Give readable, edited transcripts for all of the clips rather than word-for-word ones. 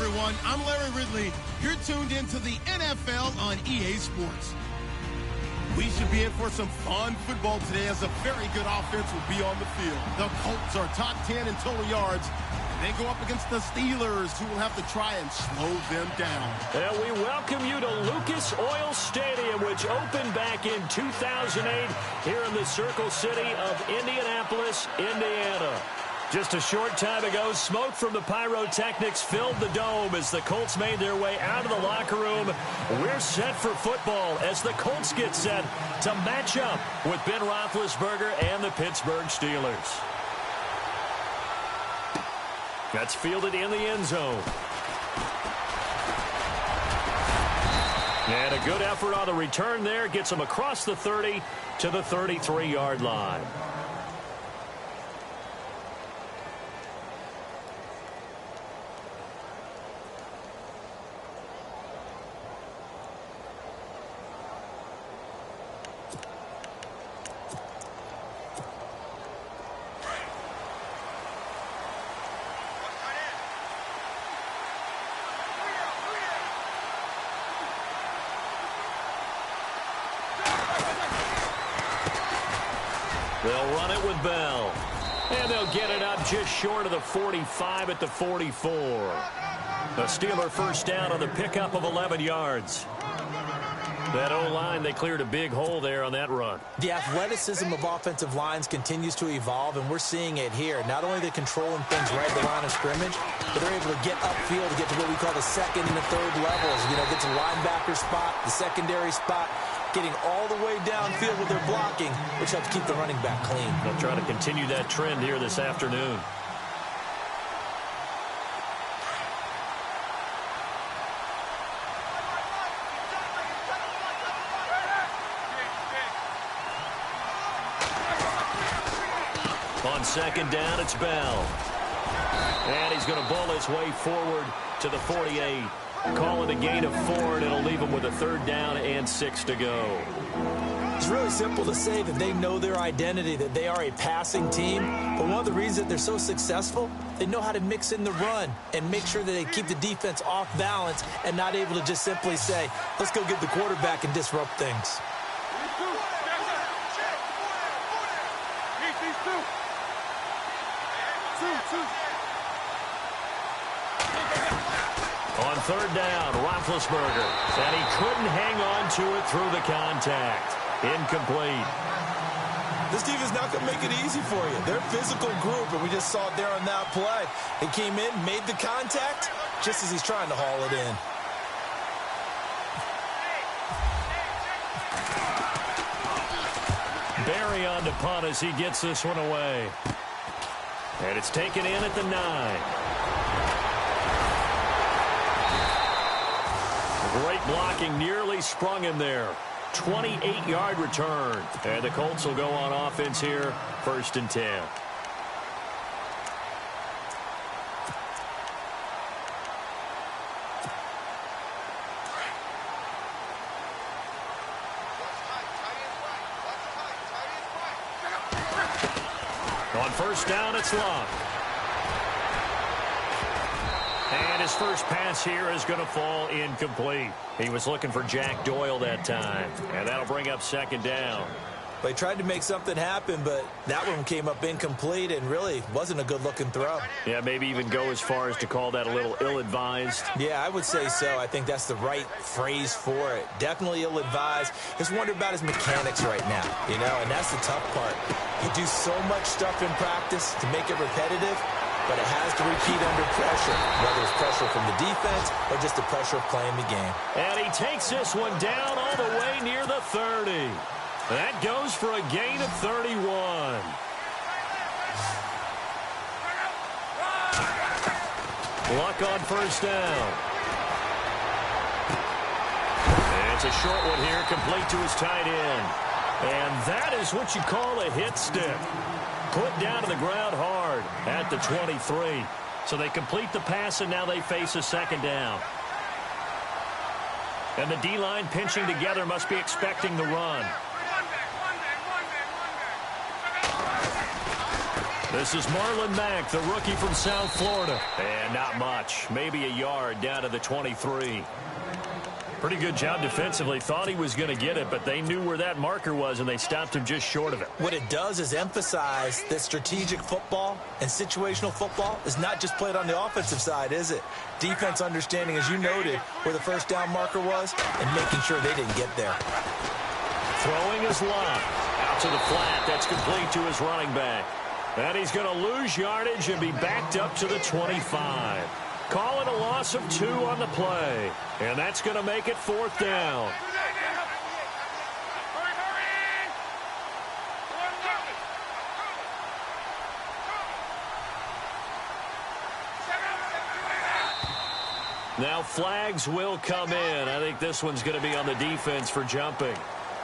everyone. I'm Larry Ridley. You're tuned into the NFL on EA Sports. We should be in for some fun football today as a very good offense will be on the field. The Colts are top 10 in total yards. They go up against the Steelers, who will have to try and slow them down. And we welcome you to Lucas Oil Stadium, which opened back in 2008 here in the Circle City of Indianapolis, Indiana. Just a short time ago, smoke from the pyrotechnics filled the dome as the Colts made their way out of the locker room. We're set for football as the Colts get set to match up with Ben Roethlisberger and the Pittsburgh Steelers. That's fielded in the end zone. And a good effort on the return there gets him across the 30 to the 33-yard line. They'll run it with Bell. And they'll get it up just short of the 45 at the 44. A Steeler first down on the pickup of 11 yards. That O-line, they cleared a big hole there on that run. The athleticism of offensive lines continues to evolve, and we're seeing it here. Not only are they controlling things right at the line of scrimmage, but they're able to get upfield to get to what we call the second and the third levels. You know, get to the linebacker spot, the secondary spot, getting all the way downfield with their blocking, which helps keep the running back clean. They'll try to continue that trend here this afternoon. On second down, it's Bell. And he's going to ball his way forward to the 48. Call it a gain of 4, and it'll leave him with a third down and 6 to go. It's really simple to say that they know their identity, that they are a passing team. But one of the reasons that they're so successful, they know how to mix in the run and make sure that they keep the defense off balance and not able to just simply say, let's go get the quarterback and disrupt things. On third down, Roethlisberger. And he couldn't hang on to it through the contact. Incomplete. This team is not going to make it easy for you. They're a physical group, and we just saw it there on that play. He came in, made the contact, just as he's trying to haul it in. Barry on to punt as he gets this one away. And it's taken in at the 9. Great blocking, nearly sprung him there. 28-yard return. And the Colts will go on offense here, 1st and 10. On first down, it's Love. And his first pass here is going to fall incomplete. He was looking for Jack Doyle that time. And that'll bring up second down. They tried to make something happen, but that one came up incomplete and really wasn't a good-looking throw. Yeah, maybe even go as far as to call that a little ill-advised. Yeah, I would say so. I think that's the right phrase for it. Definitely ill-advised. Just wonder about his mechanics right now, you know, and that's the tough part. You do so much stuff in practice to make it repetitive, but it has to repeat under pressure, whether it's pressure from the defense or just the pressure of playing the game. And he takes this one down all the way near the 30. That goes for a gain of 31. Luck on first down. And it's a short one here, complete to his tight end. And that is what you call a hit stick. Put down to the ground hard at the 23. So they complete the pass, and now they face a second down. And the D-line pinching together must be expecting the run. This is Marlon Mack, the rookie from South Florida. And not much. Maybe a yard down to the 23. Pretty good job defensively. Thought he was going to get it, but they knew where that marker was, and they stopped him just short of it. What it does is emphasize that strategic football and situational football is not just played on the offensive side, is it? Defense understanding, as you noted, where the first down marker was and making sure they didn't get there. Throwing his line out to the flat. That's complete to his running back. And he's going to lose yardage and be backed up to the 25. Calling a loss of 2 on the play. And that's going to make it 4th down. Now flags will come in. I think this one's going to be on the defense for jumping.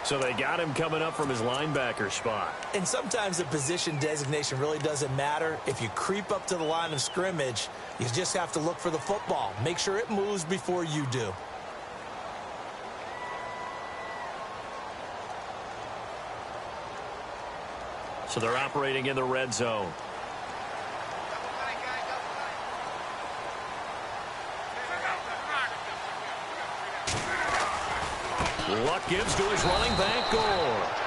So they got him coming up from his linebacker spot. And sometimes the position designation really doesn't matter. If you creep up to the line of scrimmage, you just have to look for the football. Make sure it moves before you do. So they're operating in the red zone. Luck gives to his running back, Gore.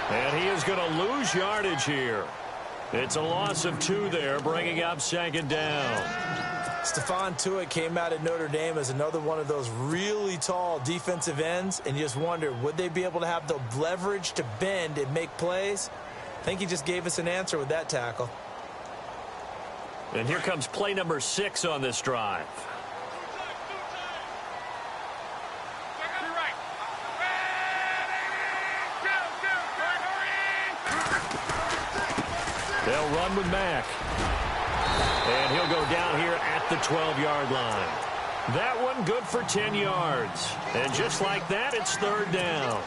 And he is going to lose yardage here. It's a loss of 2 there, bringing up 2nd down. Stephon Tuitt came out at Notre Dame as another one of those really tall defensive ends, and you just wonder, would they be able to have the leverage to bend and make plays? I think he just gave us an answer with that tackle. And here comes play number 6 on this drive. They'll run with Mack. And he'll go down here at the 12-yard line. That one good for 10 yards. And just like that, it's 3rd down.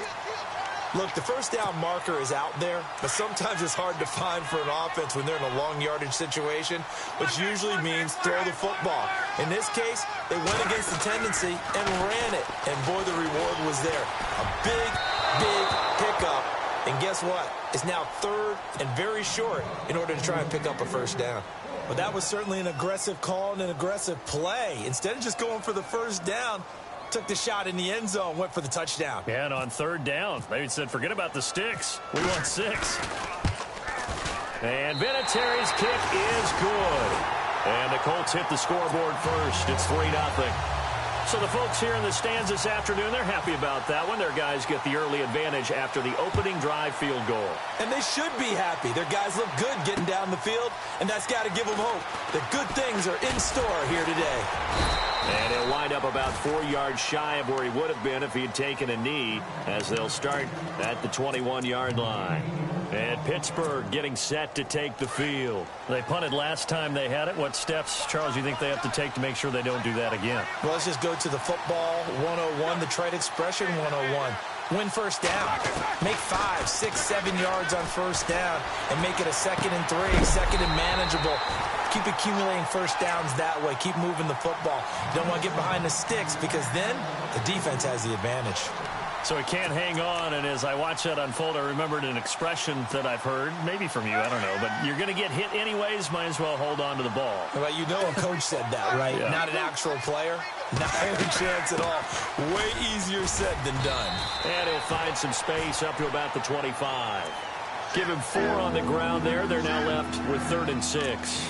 Look, the first down marker is out there, but sometimes it's hard to find for an offense when they're in a long yardage situation, which usually means throw the football. In this case, they went against the tendency and ran it. And boy, the reward was there. A big, big pickup. And guess what? It's now 3rd and very short in order to try and pick up a first down. But that was certainly an aggressive call and an aggressive play. Instead of just going for the first down, took the shot in the end zone, went for the touchdown. Yeah, and on 3rd down, they said, forget about the sticks. We want 6. And Vinatieri's kick is good. And the Colts hit the scoreboard first. It's 3-0. So the folks here in the stands this afternoon, they're happy about that one. Their guys get the early advantage after the opening drive field goal. And they should be happy. Their guys look good getting down the field, and that's got to give them hope that good things are in store here today. And he'll wind up about 4 yards shy of where he would have been if he had taken a knee, as they'll start at the 21-yard line. And Pittsburgh getting set to take the field. They punted last time they had it. What steps, Charles, you think they have to take to make sure they don't do that again? Well, let's just go to the football 101, the trade expression 101. Win first down. Make 5, 6, 7 yards on first down and make it a 2nd and 3, 2nd and manageable. Keep accumulating first downs that way. Keep moving the football. You don't want to get behind the sticks because then the defense has the advantage. So he can't hang on, and as I watch that unfold, I remembered an expression that I've heard, maybe from you, I don't know, but you're going to get hit anyways, might as well hold on to the ball. Well, you know a coach said that, right? Yeah. Not an actual player. Not a chance at all. Way easier said than done. And he'll find some space up to about the 25. Give him 4 on the ground there. They're now left with 3rd and 6.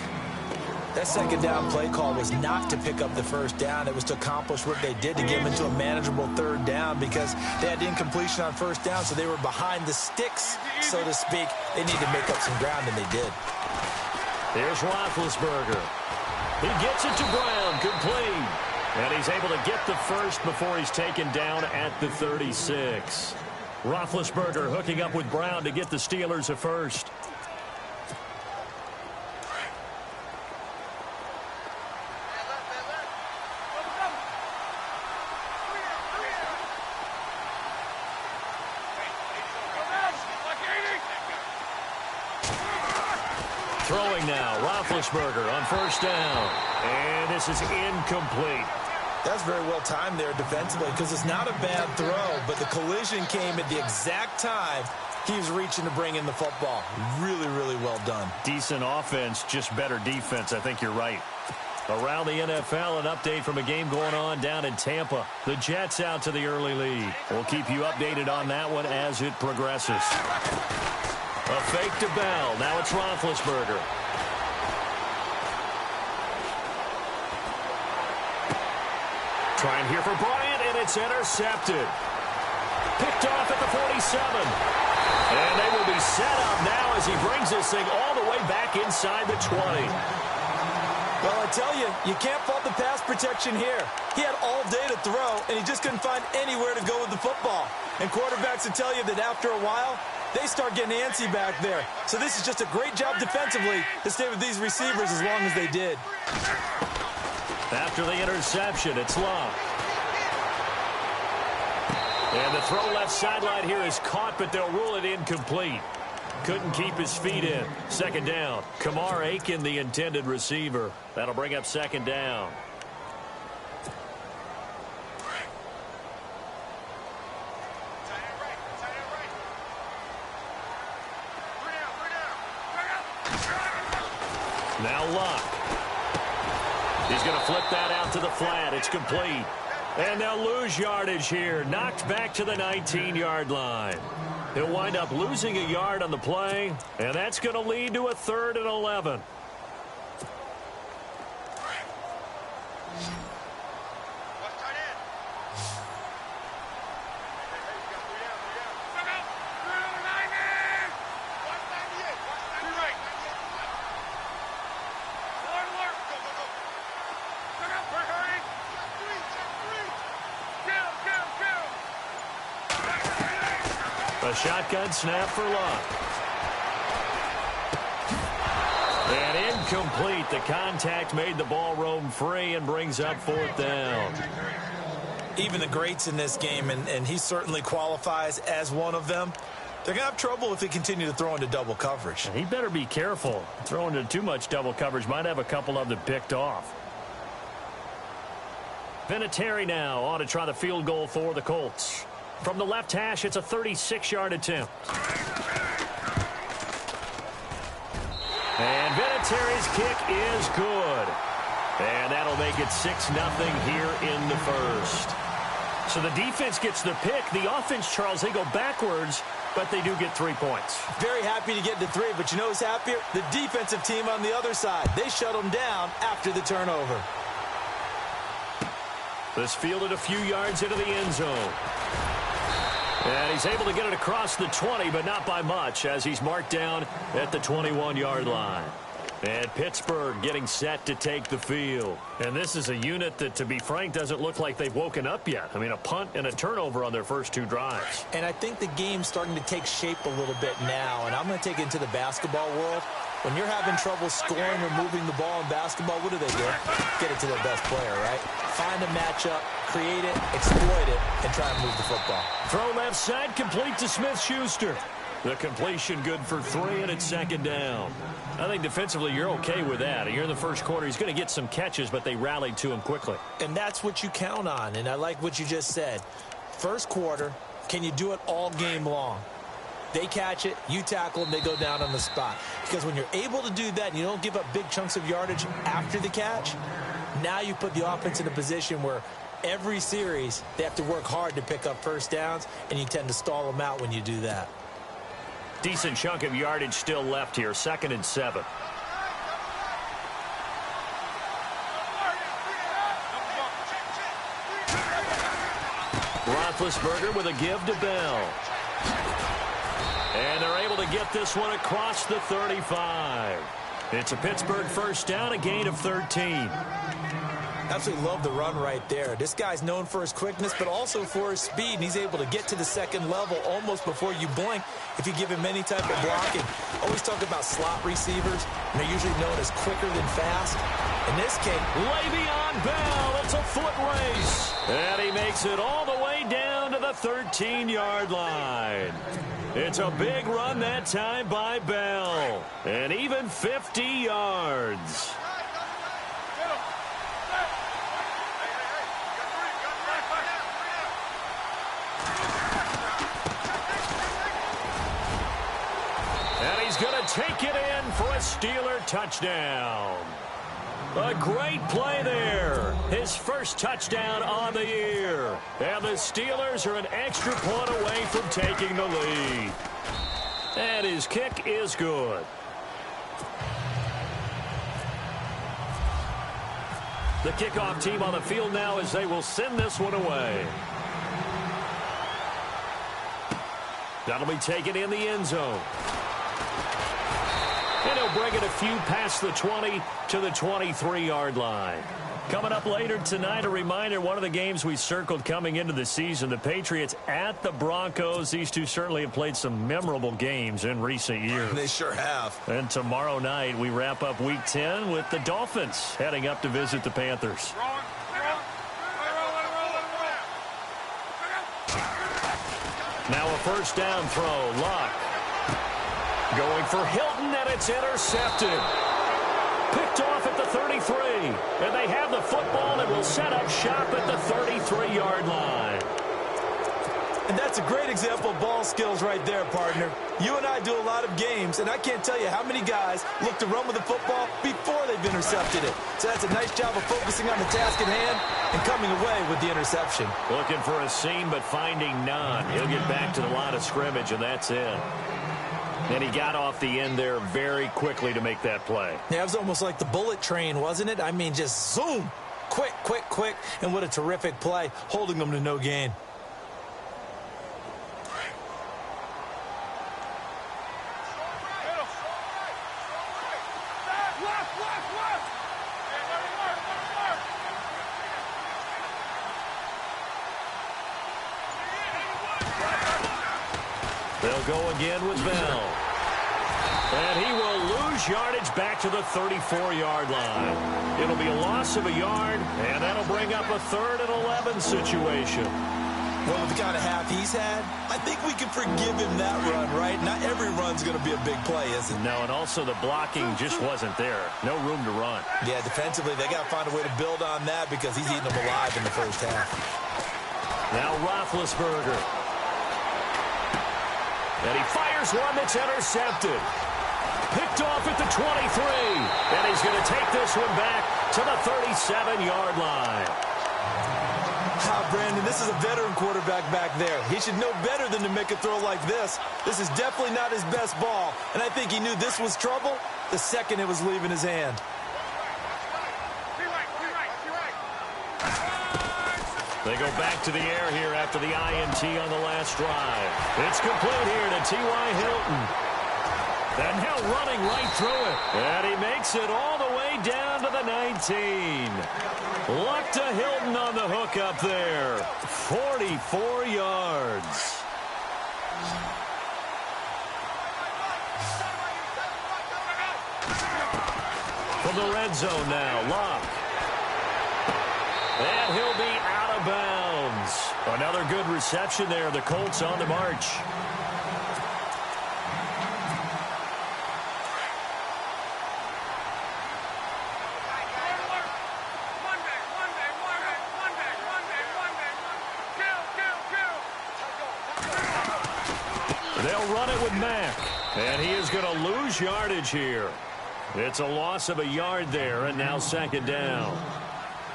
That 2nd down play call was not to pick up the first down. It was to accomplish what they did to get them into a manageable 3rd down because they had incompletion on first down, so they were behind the sticks, so to speak. They needed to make up some ground, and they did. Here's Roethlisberger. He gets it to Brown, complete. And he's able to get the first before he's taken down at the 36. Roethlisberger hooking up with Brown to get the Steelers a first. Throwing now, Roethlisberger on first down. And this is incomplete. That's very well timed there defensively because it's not a bad throw, but the collision came at the exact time He was reaching to bring in the football. Really, really well done. Decent offense, just better defense. I think you're right. Around the NFL, an update from a game going on down in Tampa. The Jets out to the early lead. We'll keep you updated on that one as it progresses. A fake to Bell. Now it's Roethlisberger. Trying here for Bryant, and it's intercepted. Picked off at the 47. And they will be set up now as he brings this thing all the way back inside the 20. Well, I tell you, you can't fault the pass protection here. He had all day to throw, and he just couldn't find anywhere to go with the football. And quarterbacks will tell you that after a while, they start getting antsy back there. So this is just a great job defensively to stay with these receivers as long as they did. After the interception, it's Love. And the throw left sideline here is caught, but they'll rule it incomplete. Couldn't keep his feet in. Second down. Kamar Aiken, the intended receiver. That'll bring up second down. Now Luck. He's going to flip that out to the flat. It's complete. And they'll lose yardage here. Knocked back to the 19-yard line. He'll wind up losing a yard on the play, and that's going to lead to a 3rd and 11. A shotgun snap for Luck. And incomplete. The contact made the ball roam free and brings up 4th down. Even the greats in this game, and he certainly qualifies as one of them, they're going to have trouble if they continue to throw into double coverage. He better be careful. Throwing into too much double coverage might have a couple of them picked off. Vinatieri now on to try the field goal for the Colts. From the left hash, it's a 36-yard attempt. And Vinatieri's kick is good. And that'll make it 6-0 here in the first. So the defense gets the pick. The offense, Charles, they go backwards, but they do get 3 points. Very happy to get to 3, but you know who's happier? The defensive team on the other side. They shut them down after the turnover. This fielded a few yards into the end zone. And he's able to get it across the 20, but not by much, as he's marked down at the 21-yard line. And Pittsburgh getting set to take the field. And this is a unit that, to be frank, doesn't look like they've woken up yet. I mean, a punt and a turnover on their first 2 drives. And I think the game's starting to take shape a little bit now. And I'm going to take it into the basketball world. When you're having trouble scoring or moving the ball in basketball, what do? Get it to their best player, right? Find a matchup, create it, exploit it, and try and move the football. Throw left side, complete to Smith-Schuster. The completion good for 3, and it's second down. I think defensively you're okay with that. You're in the first quarter. He's going to get some catches, but they rallied to him quickly. And that's what you count on, and I like what you just said. First quarter, can you do it all game long? They catch it, you tackle them, they go down on the spot. Because when you're able to do that and you don't give up big chunks of yardage after the catch, now you put the offense in a position where every series they have to work hard to pick up first downs, and you tend to stall them out when you do that. Decent chunk of yardage still left here, 2nd and 7. Roethlisberger with a give to Bell. And they're able to get this one across the 35. It's a Pittsburgh first down, a gain of 13. Absolutely love the run right there. This guy's known for his quickness, but also for his speed. And he's able to get to the second level almost before you blink if you give him any type of blocking. Always talk about slot receivers, and they're usually known as quicker than fast. In this case, Le'Veon Bell, it's a foot race. And he makes it all the way down to the 13-yard line. It's a big run that time by Bell. And even 50 yards. take it in for a Steeler touchdown. A great play there. His first touchdown on the year. And the Steelers are an extra point away from taking the lead. And his kick is good. The kickoff team on the field now as they will send this one away. That'll be taken in the end zone. And he'll bring it a few past the 20 to the 23-yard line. Coming up later tonight, a reminder, one of the games we circled coming into the season, the Patriots at the Broncos. These two certainly have played some memorable games in recent years. They sure have. And tomorrow night, we wrap up Week 10 with the Dolphins heading up to visit the Panthers. Now a first down throw. Luck going for Hilton, and it's intercepted. Picked off at the 33. And they have the football and will set up shop at the 33-yard line. And that's a great example of ball skills right there, partner. You and I do a lot of games, and I can't tell you how many guys look to run with the football before they've intercepted it. So that's a nice job of focusing on the task at hand and coming away with the interception. Looking for a seam, but finding none. He'll get back to the line of scrimmage, and that's it. And he got off the end there very quickly to make that play. Yeah, it was almost like the bullet train, wasn't it? I mean, just zoom. Quick, quick, quick. And what a terrific play, holding them to no gain. They'll go again with Bell. And he will lose yardage back to the 34-yard line. It'll be a loss of a yard, and that'll bring up a 3rd and 11 situation. Well, with the kind of half he's had, I think we can forgive him that run, right? Not every run's going to be a big play, is it? No, and also the blocking just wasn't there. No room to run. Yeah, defensively, they got to find a way to build on that because he's eating them alive in the first half. Now Roethlisberger. And he fires one that's intercepted. Picked off at the 23. And he's going to take this one back to the 37-yard line. Brandon, this is a veteran quarterback back there. He should know better than to make a throw like this. This is definitely not his best ball. And I think he knew this was trouble the second it was leaving his hand. They go back to the air here after the INT on the last drive. It's complete here to T.Y. Hilton. And now running right through it. And he makes it all the way down to the 19. Luck to Hilton on the hook up there. 44 yards. From the red zone now, Luck. And he'll be out of bounds. Another good reception there. The Colts on the march. They'll run it with Mack. And he is going to lose yardage here. It's a loss of a yard there, and now 2nd down.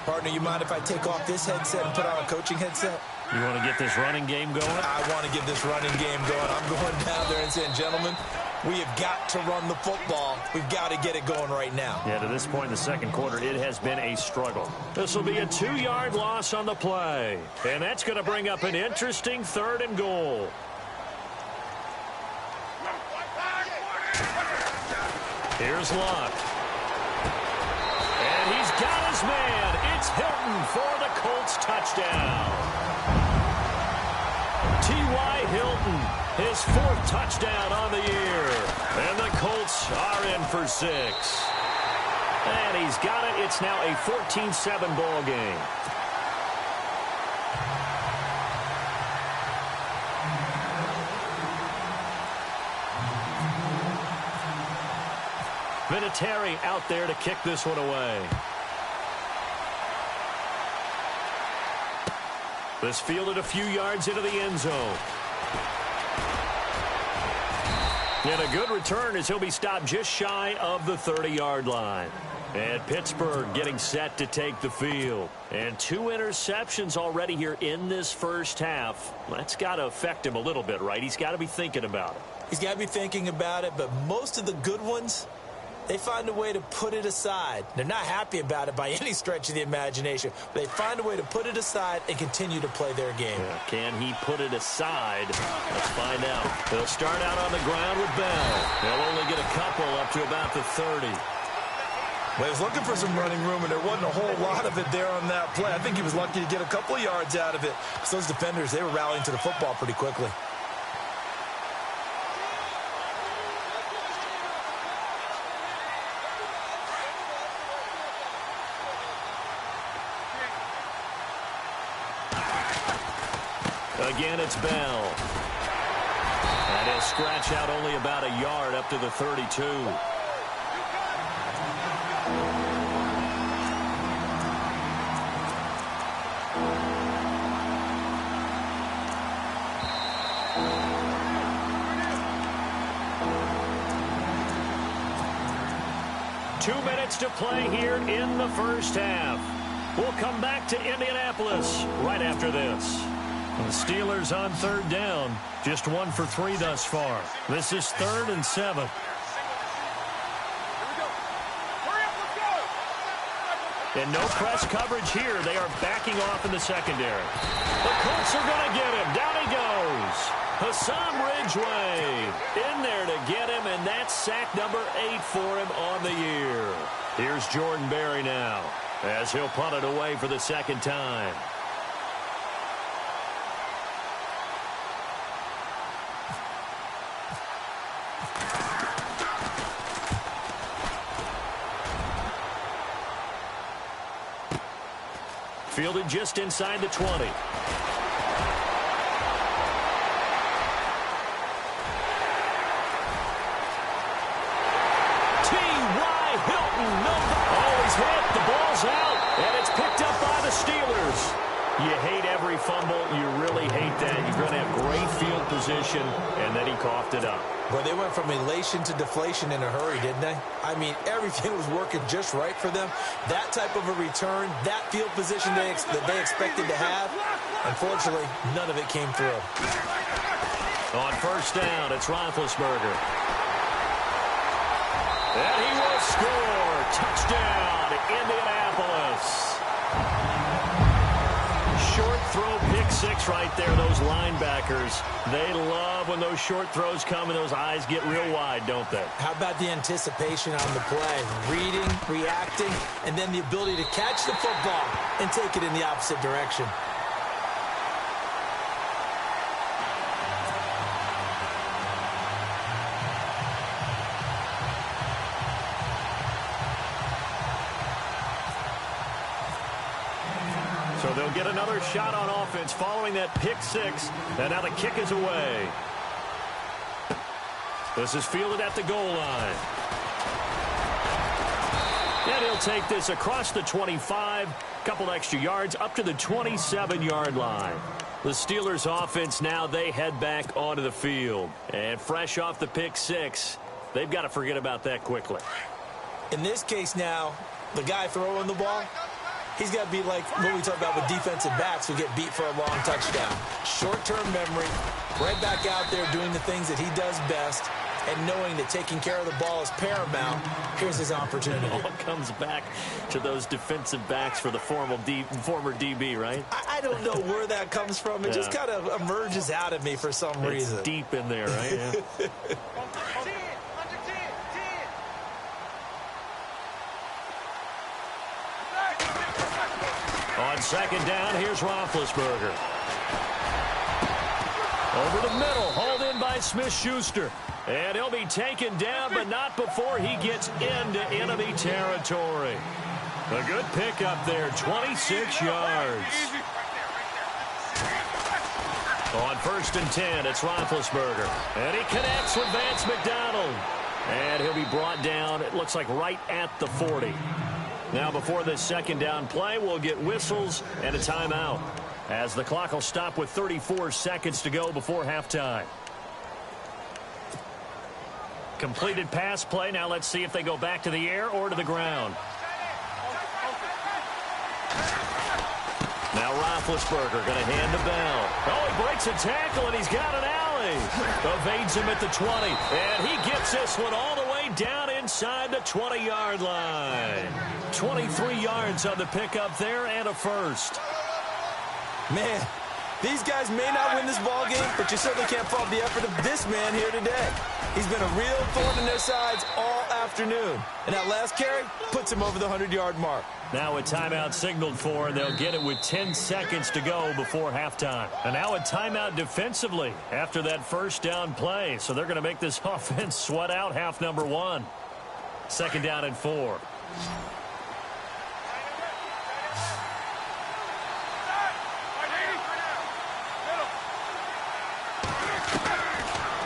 Partner, you mind if I take off this headset and put on a coaching headset? You want to get this running game going? I want to get this running game going. I'm going down there and saying, gentlemen, we have got to run the football. We've got to get it going right now. Yeah, to this point in the second quarter, it has been a struggle. This will be a 2-yard loss on the play. And that's going to bring up an interesting 3rd and goal. Here's Luck. And he's got his man. It's Hilton for the Colts touchdown. T.Y. Hilton, his 4th touchdown on the year. And the Colts are in for 6. And he's got it. It's now a 14-7 ball game. Vinatieri out there to kick this one away. This fielded a few yards into the end zone. And a good return as he'll be stopped just shy of the 30-yard line. And Pittsburgh getting set to take the field. And 2 interceptions already here in this first half. That's got to affect him a little bit, right? He's got to be thinking about it. He's got to be thinking about it, but most of the good ones, they find a way to put it aside. They're not happy about it by any stretch of the imagination, but they find a way to put it aside and continue to play their game. Yeah, can he put it aside? Let's find out. They'll start out on the ground with Bell. They'll only get a couple up to about the 30. Well, he was looking for some running room, and there wasn't a whole lot of it there on that play. I think he was lucky to get a couple of yards out of it. So those defenders, they were rallying to the football pretty quickly. Again, it's Bell. And he'll scratch out only about a yard up to the 32. To play here in the first half. We'll come back to Indianapolis right after this. The Steelers on 3rd down. Just 1 for 3 thus far. This is 3rd and 7. And no press coverage here. They are backing off in the secondary. The Colts are going to get him. Down he goes. Hassan Ridgeway in there to get him, and that's sack number 8 for him on the year. Here's Jordan Berry now as he'll punt it away for the 2nd time. Fielded just inside the 20. Steelers. You hate every fumble. You really hate that. You're going to have great field position, and then he coughed it up. Well, they went from elation to deflation in a hurry, didn't they? I mean, everything was working just right for them. That type of a return, that field position that they expected to have, unfortunately, none of it came through. On 1st down, it's Roethlisberger. And he will score. Touchdown, Indianapolis. Short throw, pick 6 right there. Those linebackers, they love when those short throws come and those eyes get real wide, don't they? How about the anticipation on the play? Reading, reacting, and then the ability to catch the football and take it in the opposite direction. So they'll get another shot on offense following that pick 6. And now the kick is away. This is fielded at the goal line. And he'll take this across the 25. Couple extra yards up to the 27-yard line. The Steelers offense now, they head back onto the field. And fresh off the pick 6, they've got to forget about that quickly. In this case now, the guy throwing the ball, he's got to be like what we talk about with defensive backs who get beat for a long touchdown. Short-term memory, right back out there doing the things that he does best, and knowing that taking care of the ball is paramount. Here's his opportunity. It all comes back to those defensive backs for the former DB, right? I don't know where that comes from. It just kind of emerges out of me for some reason. It's deep in there, right? Yeah. On 2nd down, here's Roethlisberger. Over the middle, hauled in by Smith-Schuster. And he'll be taken down, but not before he gets into enemy territory. A good pickup there, 26 yards. On 1st and 10, it's Roethlisberger. And he connects with Vance McDonald. And he'll be brought down, it looks like right at the 40. Now before this 2nd down play, we'll get whistles and a timeout, as the clock will stop with 34 seconds to go before halftime. Completed pass play. Now let's see if they go back to the air or to the ground. Now Roethlisberger going to hand to Bell. Oh, he breaks a tackle, and he's got an alley. Evades him at the 20. And he gets this one all the way down inside the 20-yard line. 23 yards on the pickup there and a first. Man, these guys may not win this ball game, but you certainly can't fault the effort of this man here today. He's been a real thorn in their sides all afternoon. And that last carry puts him over the 100-yard mark. Now a timeout signaled for, and they'll get it with 10 seconds to go before halftime. And now a timeout defensively after that first down play. So they're going to make this offense sweat out half number one. Second down and 4.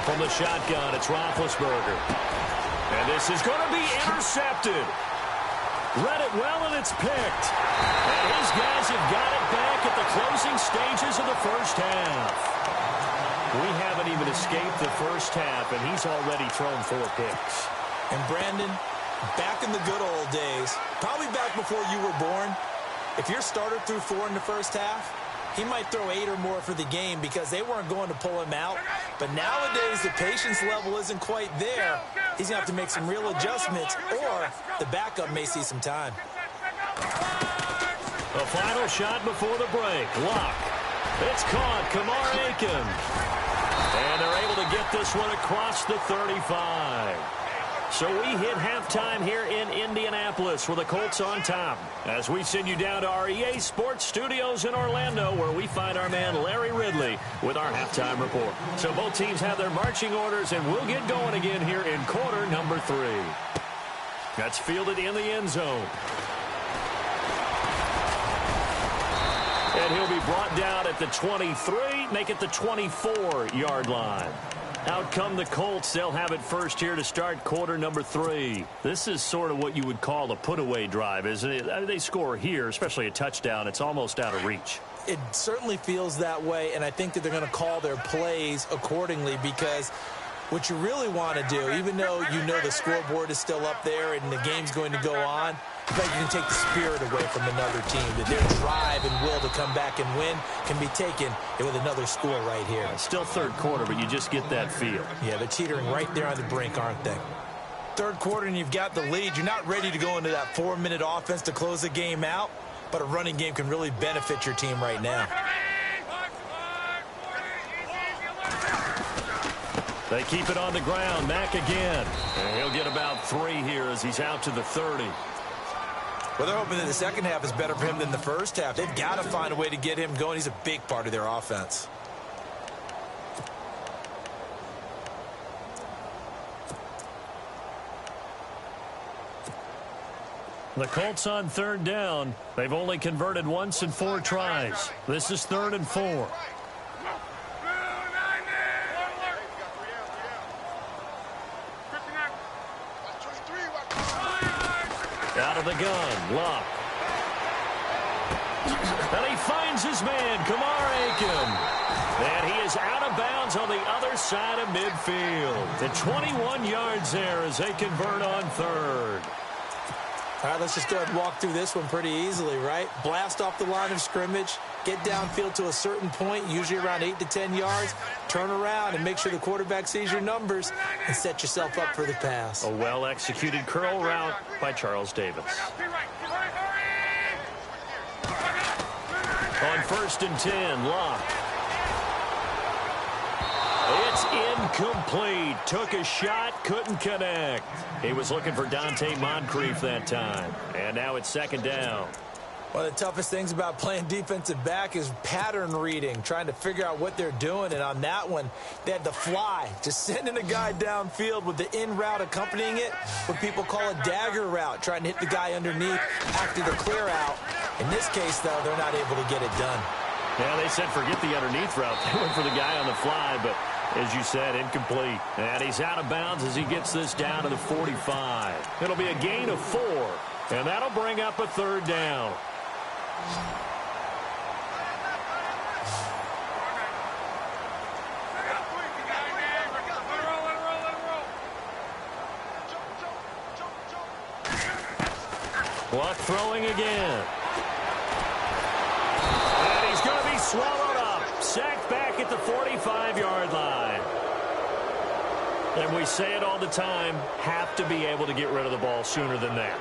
From the shotgun, it's Roethlisberger. And this is going to be intercepted. Read it well, and it's picked. And his guys have got it back at the closing stages of the first half. We haven't even escaped the first half, and he's already thrown 4 picks. And Brandon, back in the good old days, probably back before you were born, if your starter threw 4 in the first half, he might throw 8 or more for the game because they weren't going to pull him out. But nowadays, the patience level isn't quite there. He's going to have to make some real adjustments, or the backup may see some time. A final shot before the break. Lock. It's caught. Kamar Aiken. And they're able to get this one across the 35. So we hit halftime here in Indianapolis with the Colts on top. As we send you down to our EA Sports Studios in Orlando, where we find our man Larry Ridley with our halftime report. So both teams have their marching orders, and we'll get going again here in quarter number 3. That's fielded in the end zone. And he'll be brought down at the 23, make it the 24-yard line. Out come the Colts. They'll have it first here to start quarter number 3. This is sort of what you would call a put-away drive, isn't it? I mean, they score here, especially a touchdown. It's almost out of reach. It certainly feels that way, and I think that they're going to call their plays accordingly, because what you really want to do, even though you know the scoreboard is still up there and the game's going to go on, I bet you can take the spirit away from another team, that their drive and will to come back and win can be taken with another score right here. Still third quarter, but you just get that feel. Yeah, they're teetering right there on the brink, aren't they? Third quarter and you've got the lead. You're not ready to go into that 4-minute offense to close the game out, but a running game can really benefit your team right now. They keep it on the ground. Mack again. And he'll get about 3 here as he's out to the 30. Well, they're hoping that the second half is better for him than the first half. They've got to find a way to get him going. He's a big part of their offense. The Colts on third down. They've only converted once in 4 tries. This is 3rd and 4. Out of the gun, Luck. And he finds his man, Kamar Aiken. And he is out of bounds on the other side of midfield. The 21 yards there as they convert on 3rd. All right, let's just go ahead and walk through this one pretty easily, right? Blast off the line of scrimmage, get downfield to a certain point, usually around 8 to 10 yards, turn around and make sure the quarterback sees your numbers and set yourself up for the pass. A well-executed curl route by Charles Davis. On 1st and 10, Lock. It's incomplete. Took a shot, couldn't connect. He was looking for Dante Moncrief that time. And now it's 2nd down. One of the toughest things about playing defensive back is pattern reading, trying to figure out what they're doing. And on that one, they had the fly, just sending a guy downfield with the in route accompanying it, what people call a dagger route, trying to hit the guy underneath after the clear out. In this case, though, they're not able to get it done. Yeah, they said forget the underneath route. They went for the guy on the fly, but as you said, incomplete. And he's out of bounds as he gets this down to the 45. It'll be a gain of 4, and that'll bring up a 3rd down. Luck throwing again. And he's going to be swallowed up. Sacked back at the 45-yard line. And we say it all the time, have to be able to get rid of the ball sooner than that.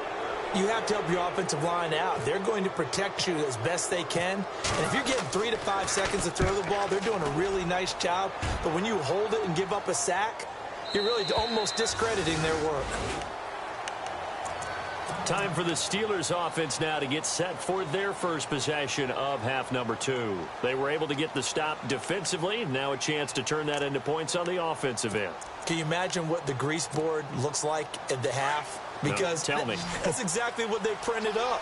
You have to help your offensive line out. They're going to protect you as best they can. And if you're getting 3 to 5 seconds to throw the ball, they're doing a really nice job. But when you hold it and give up a sack, you're really almost discrediting their work. Time for the Steelers offense now to get set for their first possession of half number 2. They were able to get the stop defensively. Now a chance to turn that into points on the offensive end. Can you imagine what the grease board looks like at the half? Because no, tell me. That's exactly what they printed up.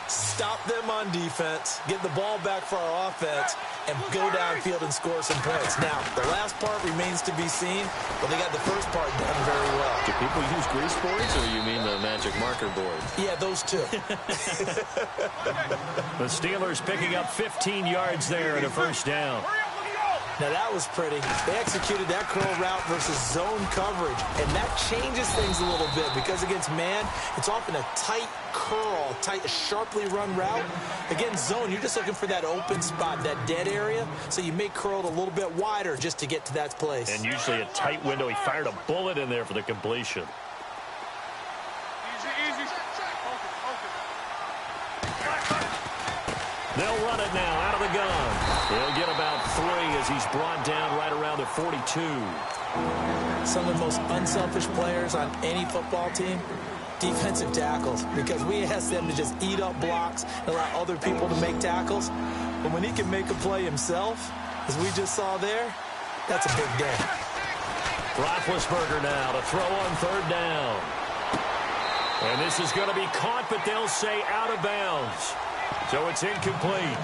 Stop them on defense, get the ball back for our offense, and go downfield and score some points. Now, the last part remains to be seen, but they got the first part done very well. Do people use grease boards, or you mean the magic marker board? Yeah, those two. The Steelers picking up 15 yards there and a first down. Now, that was pretty. They executed that curl route versus zone coverage, and that changes things a little bit because against man, it's often a tight curl, sharply run route. Against zone, you're just looking for that open spot, that dead area, so you may curl it a little bit wider just to get to that place. And usually a tight window. He fired a bullet in there for the completion. They'll run it now out of the gun. He'll get about 3 as he's brought down right around the 42. Some of the most unselfish players on any football team, defensive tackles, because we ask them to just eat up blocks and allow other people to make tackles. But when he can make a play himself, as we just saw there, that's a big day. Roethlisberger now to throw on third down. And this is going to be caught, but they'll say out of bounds. So it's incomplete.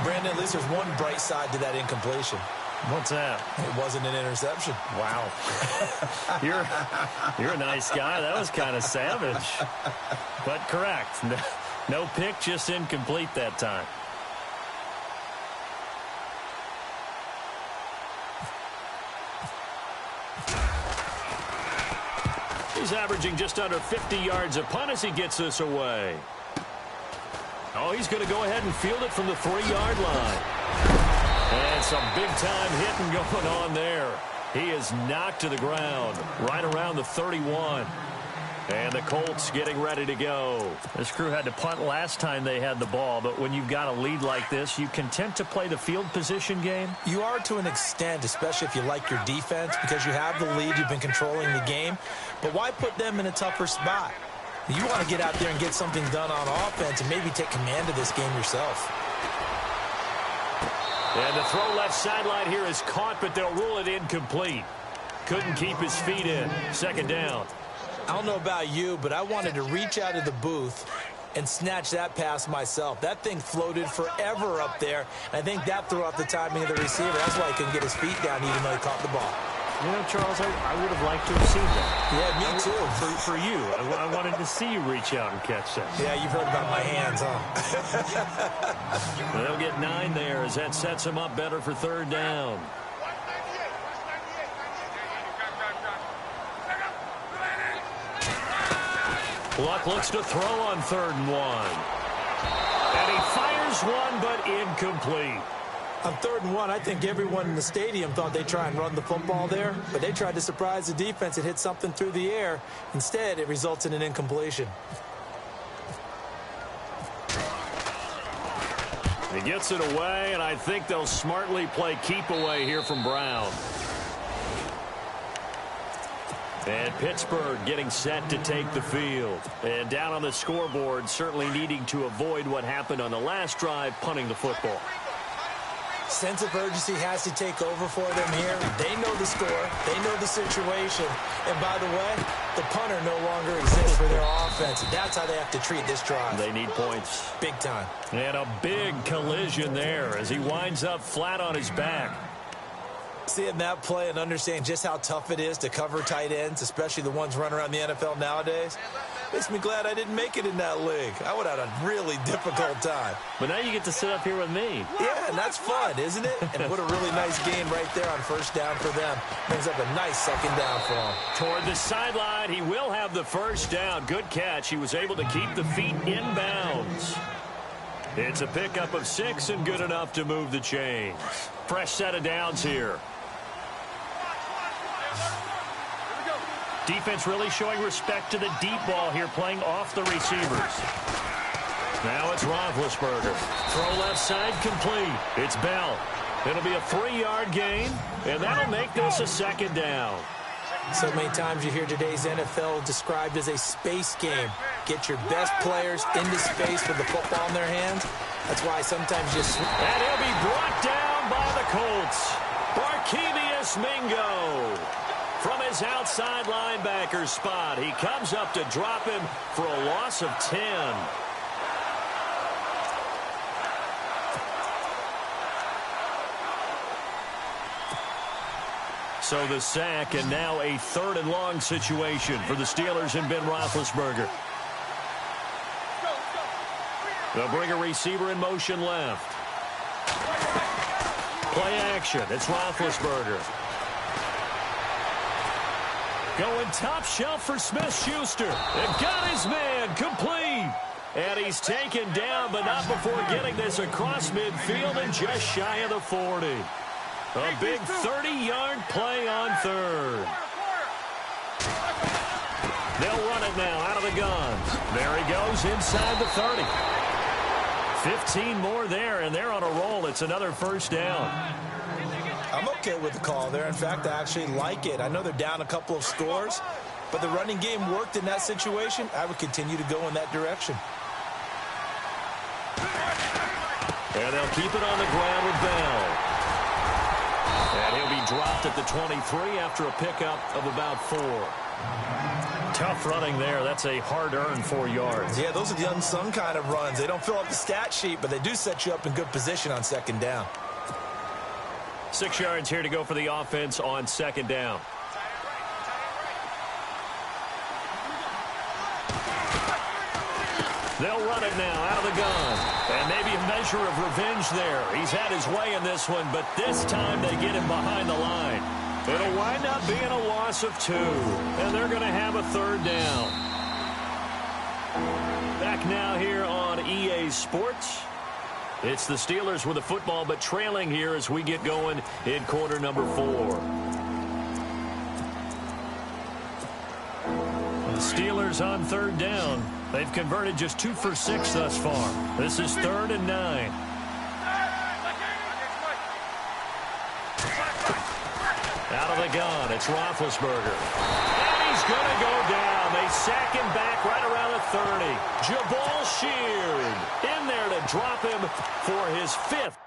Brandon, at least there's one bright side to that incompletion. What's that? It wasn't an interception. Wow. You're a nice guy. That was kind of savage. But correct. No pick, just incomplete that time. He's averaging just under 50 yards a punt as he gets this away. Oh, he's going to go ahead and field it from the 3-yard line. And some big-time hitting going on there. He is knocked to the ground right around the 31. And the Colts getting ready to go. This crew had to punt last time they had the ball, but when you've got a lead like this, you content to play the field position game? You are to an extent, especially if you like your defense, because you have the lead, you've been controlling the game. But why put them in a tougher spot? You want to get out there and get something done on offense and maybe take command of this game yourself. And the throw left sideline here is caught, but they'll rule it incomplete. Couldn't keep his feet in. Second down. I don't know about you, but I wanted to reach out of the booth and snatch that pass myself. That thing floated forever up there. I think that threw off the timing of the receiver. That's why he couldn't get his feet down even though he caught the ball. You know, Charles, I would have liked to have seen that. Yeah, me too. For you. I wanted to see you reach out and catch that. Yeah, you've heard about my hands, huh? They'll get 9 there as that sets him up better for third down. Luck looks to throw on 3rd and 1. And he fires one, but incomplete. On 3rd and 1, I think everyone in the stadium thought they'd try and run the football there, but they tried to surprise the defense and hit something through the air. Instead, it results in an incompletion. He gets it away, and I think they'll smartly play keep away here from Brown. And Pittsburgh getting set to take the field. And down on the scoreboard, certainly needing to avoid what happened on the last drive, punting the football. Sense of urgency has to take over for them here. They know the score. They know the situation. And by the way, the punter no longer exists for their offense. That's how they have to treat this drive. They need points. Big time. And a big collision there as he winds up flat on his back. Seeing that play and understanding just how tough it is to cover tight ends, especially the ones running around the NFL nowadays, Makes me glad I didn't make it in that league. I would have had a really difficult time. But now you get to sit up here with me. Yeah, and that's fun, isn't it? And what a really nice game right there on first down for them. Brings up a nice second down for them. Toward the sideline, he will have the first down. Good catch. He was able to keep the feet in bounds. It's a pickup of 6 and good enough to move the chains. Fresh set of downs here. Defense really showing respect to the deep ball here, playing off the receivers. Now it's Roethlisberger. Throw left side complete. It's Bell. It'll be a 3-yard gain, and that'll make this a second down. So many times you hear today's NFL described as a space game. Get your best players into space with the football in their hands. That's why sometimes you... And he'll be brought down by the Colts. Barkevious Mingo. From his outside linebacker spot, he comes up to drop him for a loss of 10. So the sack, and now a 3rd and long situation for the Steelers and Ben Roethlisberger. They'll bring a receiver in motion left. Play action. It's Roethlisberger. Going top shelf for Smith-Schuster. And got his man complete. And he's taken down, but not before getting this across midfield and just shy of the 40. A big 30-yard play on 3rd. They'll run it now out of the gun. There he goes inside the 30. 15 more there, and they're on a roll. It's another first down. I'm okay with the call there. In fact, I actually like it. I know they're down a couple of scores, but the running game worked in that situation. I would continue to go in that direction. And they'll keep it on the ground with Bell. And he'll be dropped at the 23 after a pickup of about 4. Tough running there. That's a hard-earned 4 yards. Yeah, those are the unsung kind of runs. They don't fill up the stat sheet, but they do set you up in good position on second down. 6 yards here to go for the offense on second down. They'll run it now out of the gun. And maybe a measure of revenge there. He's had his way in this one, but this time they get him behind the line. It'll wind up being a loss of 2. And they're going to have a 3rd down. Back now here on EA Sports. It's the Steelers with the football, but trailing here as we get going in quarter number 4. The Steelers on 3rd down. They've converted just 2 for 6 thus far. This is 3rd and 9. Out of the gun, it's Roethlisberger. And he's going to go down. They sack him back right around the 30. Jabal Sheard in there to drop him for his 5th.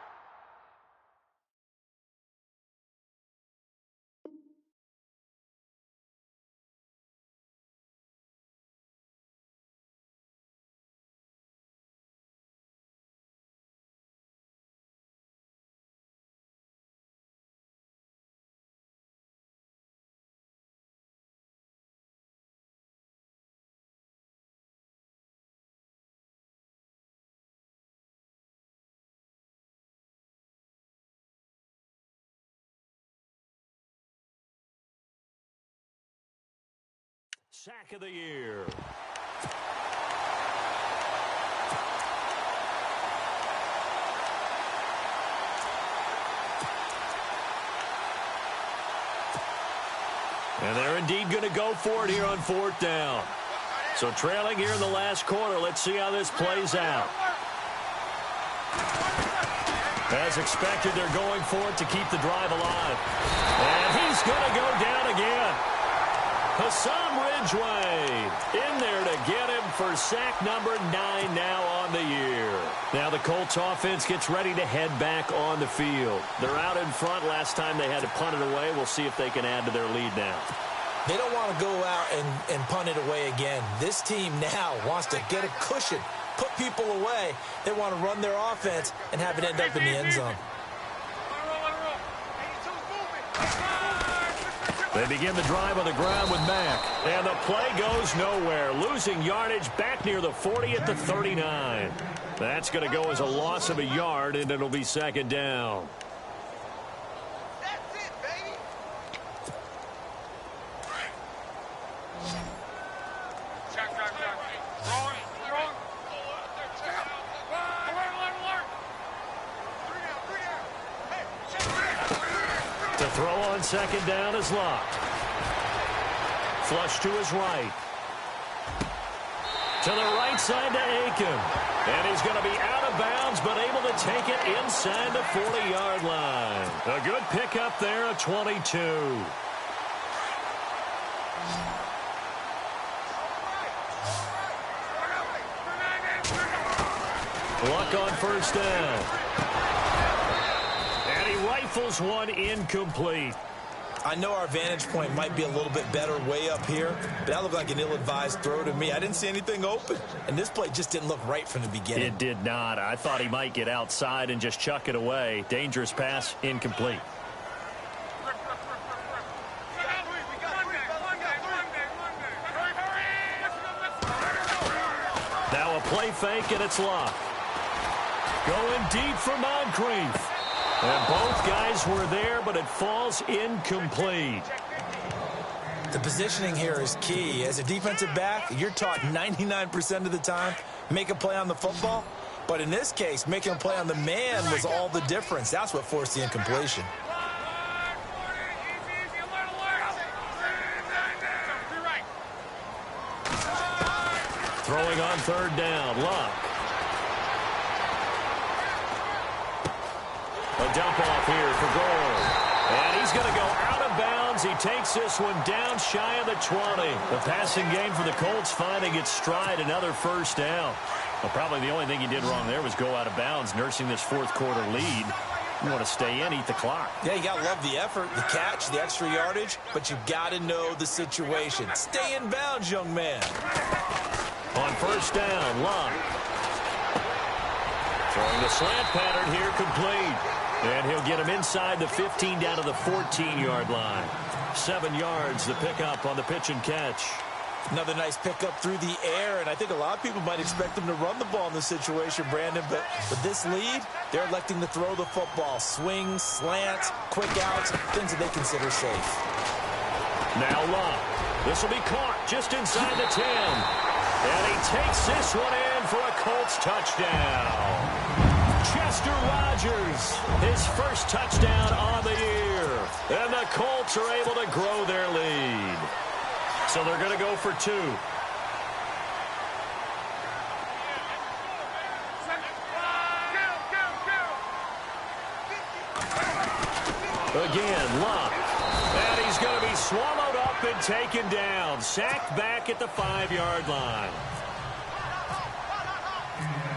Sack of the year. And they're indeed going to go for it here on 4th down. So trailing here in the last quarter. Let's see how this plays out. As expected, they're going for it to keep the drive alive. And he's going to go down again. Hassan Ridgeway in there to get him for sack number 9 now on the year. Now the Colts offense gets ready to head back on the field. They're out in front. Last time they had to punt it away. We'll see if they can add to their lead now. They don't want to go out and punt it away again. This team now wants to get a cushion, put people away. They want to run their offense and have it end up in the end zone. They begin the drive on the ground with Mack. And the play goes nowhere. Losing yardage back near the 40 at the 39. That's going to go as a loss of a yard, and it'll be second down. That's it, baby. To throw on second down is locked. Flush to his right. To the right side to Aiken. And he's going to be out of bounds, but able to take it inside the 40-yard line. A good pickup there at 22. Luck on first down. And he rifles one incomplete. I know our vantage point might be a little bit better way up here, but that looked like an ill-advised throw to me. I didn't see anything open, and this play just didn't look right from the beginning. It did not. I thought he might get outside and just chuck it away. Dangerous pass, incomplete. Now a play fake, and it's locked. Going deep for Moncrief. And both guys were there, but it falls incomplete. The positioning here is key. As a defensive back, you're taught 99% of the time, make a play on the football. But in this case, making a play on the man was all the difference. That's what forced the incompletion. Throwing on third down, Luck. A dump off here for Gore. And he's going to go out of bounds. He takes this one down shy of the 20. The passing game for the Colts finding its stride, another first down. Well, probably the only thing he did wrong there was go out of bounds, nursing this fourth quarter lead. You want to stay in, eat the clock. Yeah, you got to love the effort, the catch, the extra yardage, but you got to know the situation. Stay in bounds, young man. On first down, Luck. Throwing the slant pattern here, complete. And he'll get him inside the 15 down to the 14-yard line. 7 yards, the pickup on the pitch and catch. Another nice pickup through the air, and I think a lot of people might expect him to run the ball in this situation, Brandon, but with this lead, they're electing to throw the football. Swings, slants, quick outs, things that they consider safe. Now Luck. This will be caught just inside the 10. And he takes this one in for a Colts touchdown. Chester Rogers, his first touchdown on the year. And the Colts are able to grow their lead. So they're going to go for 2. Again, Luck. And he's going to be swallowed up and taken down. Sacked back at the 5-yard line.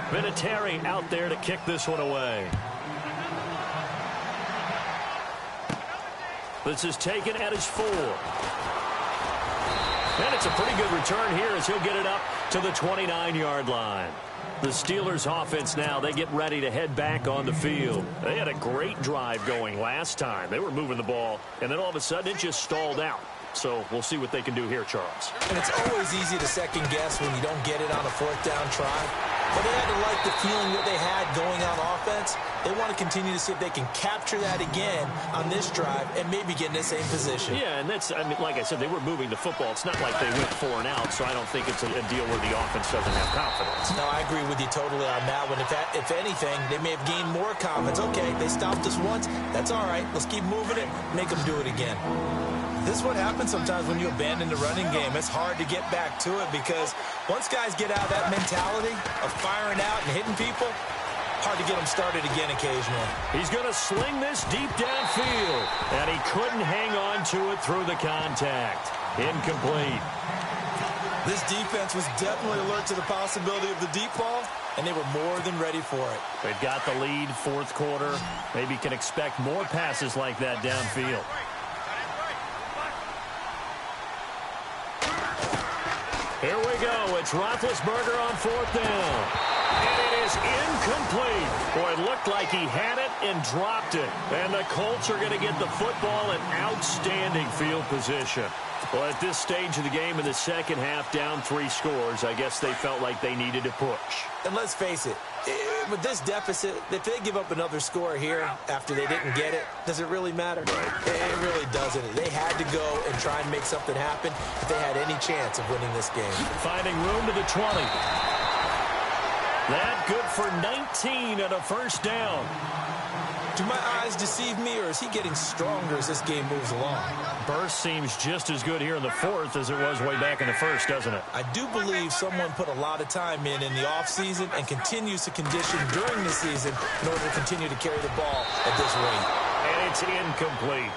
Vinatieri out there to kick this one away. This is taken at his 4. And it's a pretty good return here as he'll get it up to the 29-yard line. The Steelers offense now, they get ready to head back on the field. They had a great drive going last time. They were moving the ball, and then all of a sudden it just stalled out. So we'll see what they can do here, Charles. And it's always easy to second guess when you don't get it on a 4th down try. But they had to like the feeling that they had going on offense. They want to continue to see if they can capture that again on this drive and maybe get in the same position. Yeah, and that's, I mean, like I said, they were moving the football. It's not like they went 4 and out, so I don't think it's a deal where the offense doesn't have confidence. No, I agree with you totally on that one. If anything, they may have gained more confidence. Okay, they stopped us once. That's all right. Let's keep moving it. Make them do it again. This is what happens sometimes when you abandon the running game. It's hard to get back to it because once guys get out of that mentality of firing out and hitting people, hard to get them started again occasionally. He's going to sling this deep downfield, and he couldn't hang on to it through the contact. Incomplete. This defense was definitely alert to the possibility of the deep ball, and they were more than ready for it. They've got the lead, 4th quarter. Maybe can expect more passes like that downfield. Here we go. It's Roethlisberger on 4th down. And it is incomplete. Boy, it looked like he had it and dropped it. And the Colts are going to get the football in outstanding field position. Well, at this stage of the game in the second half, down 3 scores, I guess they felt like they needed to push. And let's face it, with this deficit, if they give up another score here after they didn't get it, does it really matter? Right. It really doesn't. They had to go and try and make something happen if they had any chance of winning this game. Finding room to the 20. That good for 19 and a first down. Do my eyes deceive me, or is he getting stronger as this game moves along? Burst seems just as good here in the fourth as it was way back in the first, doesn't it? I do believe someone put a lot of time in the offseason and continues to condition during the season in order to continue to carry the ball at this rate. And it's incomplete.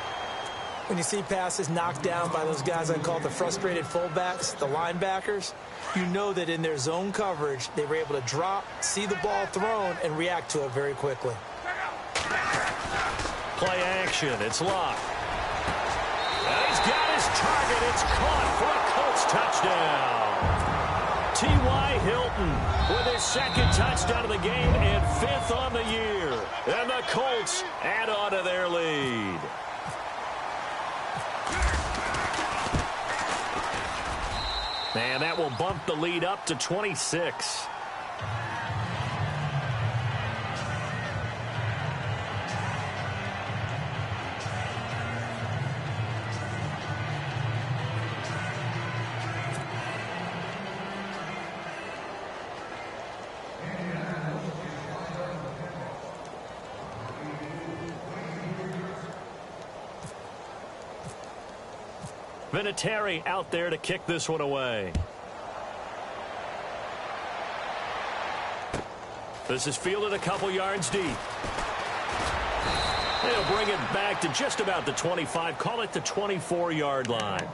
When you see passes knocked down by those guys I call the frustrated fullbacks, the linebackers, you know that in their zone coverage, they were able to drop, see the ball thrown, and react to it very quickly. Play action. It's locked. And he's got his target. It's caught for a Colts touchdown. T.Y. Hilton with his second touchdown of the game and 5th on the year. And the Colts add on to their lead. And that will bump the lead up to 26. Vinatieri out there to kick this one away. This is fielded a couple yards deep. They'll bring it back to just about the 25. Call it the 24-yard line.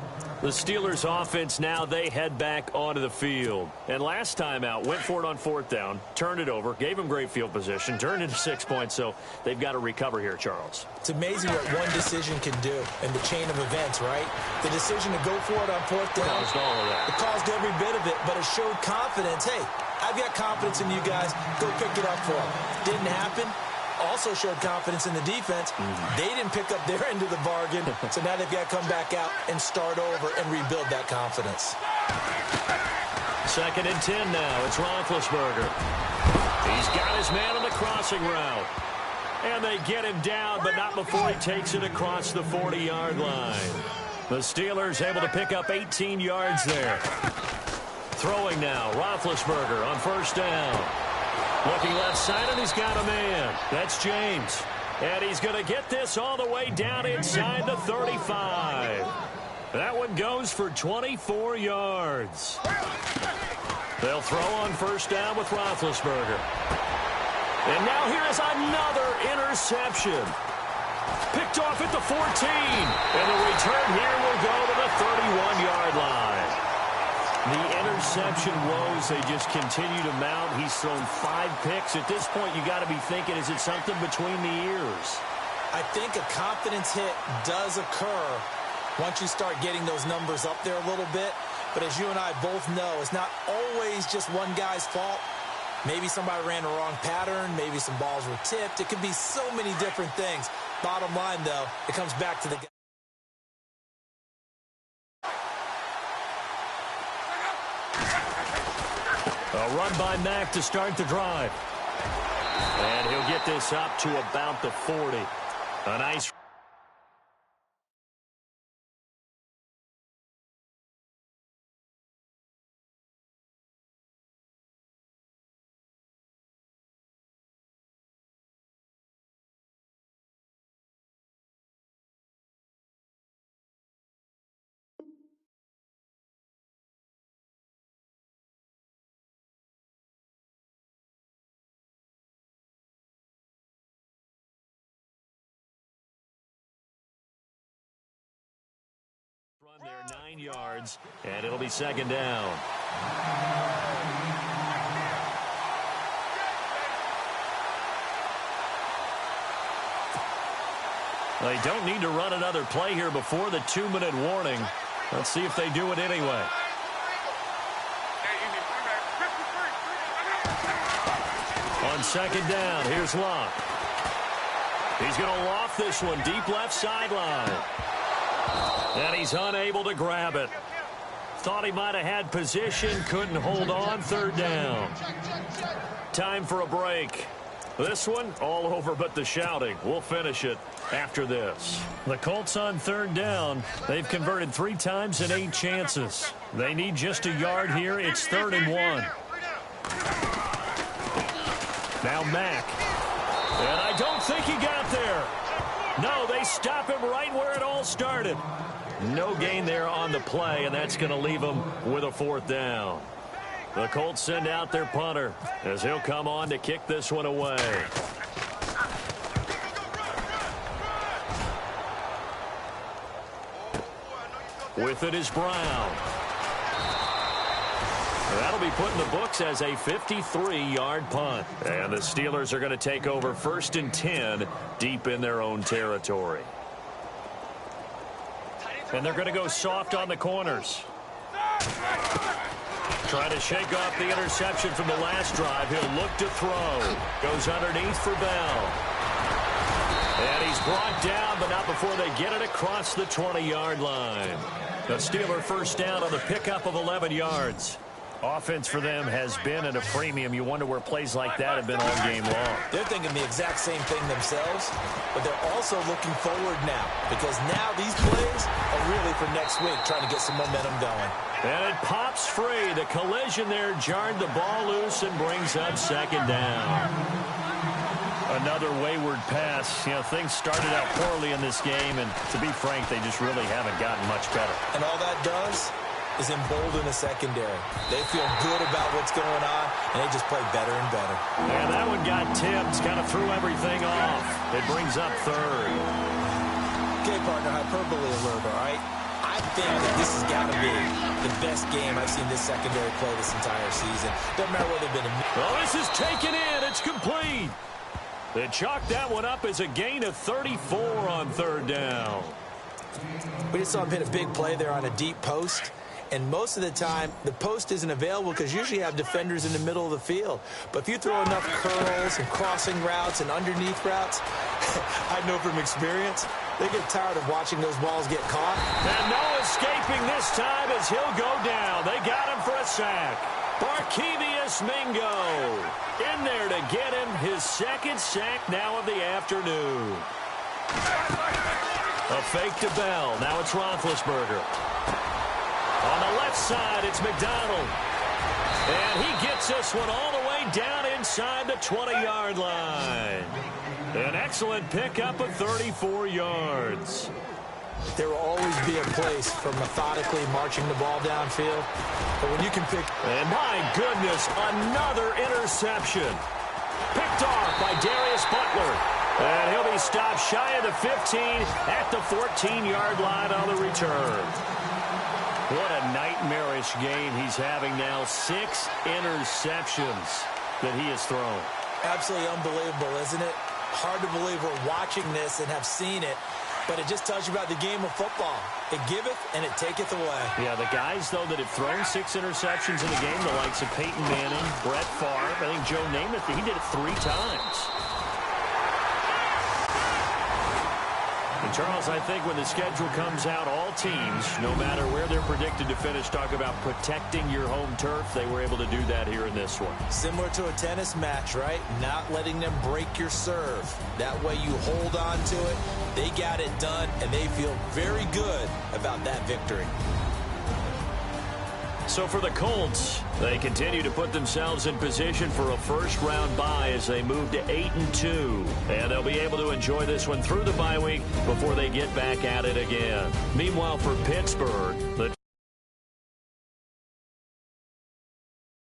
The Steelers offense now, they head back onto the field. And last time out, went for it on 4th down, turned it over, gave them great field position, turned into 6 points, so they've got to recover here, Charles. It's amazing what one decision can do in the chain of events, right? The decision to go for it on 4th down. Caused all of that. It caused every bit of it, but it showed confidence. Hey, I've got confidence in you guys. Go pick it up for them. Didn't happen. Also showed confidence in the defense. They didn't pick up their end of the bargain, so now they've got to come back out and start over and rebuild that confidence. 2nd and 10 now. It's Roethlisberger. He's got his man on the crossing route. And they get him down, but not before he takes it across the 40-yard line. The Steelers able to pick up 18 yards there. Throwing now, Roethlisberger on 1st down. Looking left side, and he's got a man. That's James. And he's going to get this all the way down inside the 35. That one goes for 24 yards. They'll throw on 1st down with Roethlisberger. And now here is another interception. Picked off at the 14. And the return here will go to the 31-yard line. The interception woes, they just continue to mount. He's thrown 5 picks. At this point, you got to be thinking, is it something between the ears? I think a confidence hit does occur once you start getting those numbers up there a little bit. But as you and I both know, it's not always just one guy's fault. Maybe somebody ran the wrong pattern. Maybe some balls were tipped. It could be so many different things. Bottom line, though, it comes back to the guy. A run by Mack to start the drive. And he'll get this up to about the 40. A nice run there, 9 yards, and it'll be 2nd down. They don't need to run another play here before the 2-minute warning. Let's see if they do it anyway. second down. Here's Luck. He's going to loft this one deep left sideline. And he's unable to grab it. Thought he might have had position, couldn't hold on. Third down. Time for a break. This one, all over but the shouting. We'll finish it after this. The Colts on third down. They've converted 3 times in 8 chances. They need just a yard here. It's 3rd and 1. Now Mack. And I don't think he got there. No, they stop him right where it all started. No gain there on the play, and that's going to leave them with a 4th down. The Colts send out their punter as he'll come on to kick this one away. With it is Brown. That'll be put in the books as a 53-yard punt. And the Steelers are going to take over 1st and 10 deep in their own territory. And they're going to go soft on the corners. Trying to shake off the interception from the last drive. He'll look to throw. Goes underneath for Bell. And he's brought down, but not before they get it across the 20-yard line. The Steeler 1st down on the pickup of 11 yards. Offense for them has been at a premium. You wonder where plays like that have been all game long. They're thinking the exact same thing themselves, but they're also looking forward now because now these plays are really for next week, trying to get some momentum going. And it pops free. The collision there jarred the ball loose and brings up 2nd down. Another wayward pass. You know, things started out poorly in this game, and to be frank, they just really haven't gotten much better. And all that does is embolden the secondary. They feel good about what's going on, and they just play better and better. And that one got tipped, kind of threw everything off. It brings up 3rd. Okay, partner, hyperbole alert, all right? I think that this has got to be the best game I've seen this secondary play this entire season. Doesn't matter whether they've been Oh, this is taken in. It's complete. They chalked that one up as a gain of 34 on 3rd down. We just saw him hit a big play there on a deep post. And most of the time, the post isn't available because usually you have defenders in the middle of the field. But if you throw enough curls and crossing routes and underneath routes, I know from experience, they get tired of watching those balls get caught. And no escaping this time as he'll go down. They got him for a sack. Barkevius Mingo in there to get him his 2nd sack now of the afternoon. A fake to Bell. Now it's Roethlisberger. On the left side, it's McDonald. And he gets this one all the way down inside the 20-yard line. An excellent pickup of 34 yards. There will always be a place for methodically marching the ball downfield. But when you can pick... And my goodness, another interception. Picked off by Darius Butler. And he'll be stopped shy of the 15 at the 14-yard line on the return. What a nightmarish game he's having now. 6 interceptions that he has thrown. Absolutely unbelievable, isn't it? Hard to believe we're watching this and have seen it, but it just tells you about the game of football. It giveth and it taketh away. Yeah, the guys, though, that have thrown 6 interceptions in the game, the likes of Peyton Manning, Brett Favre, I think Joe Namath, he did it 3 times. And Charles, I think when the schedule comes out, all teams, no matter where they're predicted to finish, talk about protecting your home turf. They were able to do that here in this one. Similar to a tennis match, right? Not letting them break your serve. That way you hold on to it. They got it done, and they feel very good about that victory. So for the Colts, they continue to put themselves in position for a first-round bye as they move to 8-2. And they'll be able to enjoy this one through the bye week before they get back at it again. Meanwhile, for Pittsburgh, the